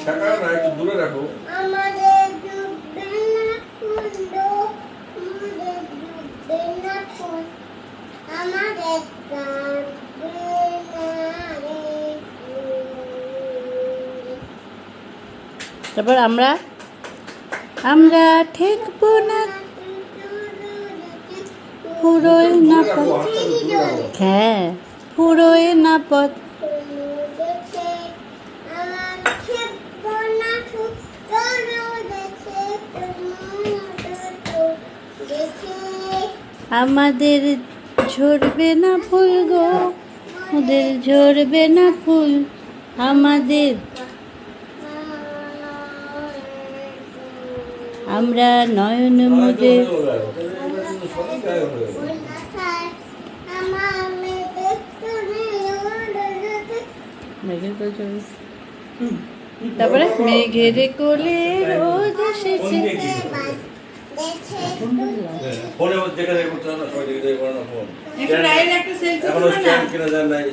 ঠেকা না, একটু দূরে রাখো। আমাদের ডুববে না কুন্দ, আমাদের ডুববে না কুন্দ, আমাদের কাঁদবে না রে কুল। তারপর আমরা আমরা ঠেকবো না পুরোয় না পথ। হ্যাঁ, পুরোয় না পথ। আমাদের ঝরবে না ফুল গো, ওদের ঝরবে না ফুল, আমাদের আমরা নয়ন মুদে। তারপরে মেঘের কোলে রোদ এসেছে। ফোনে দেখে দেখে করতে হবে না, সবাই দেখে দেখে করে না ফোন। একটা সেলফি এখনো স্ট্যান্ড কিনে দেন নাই।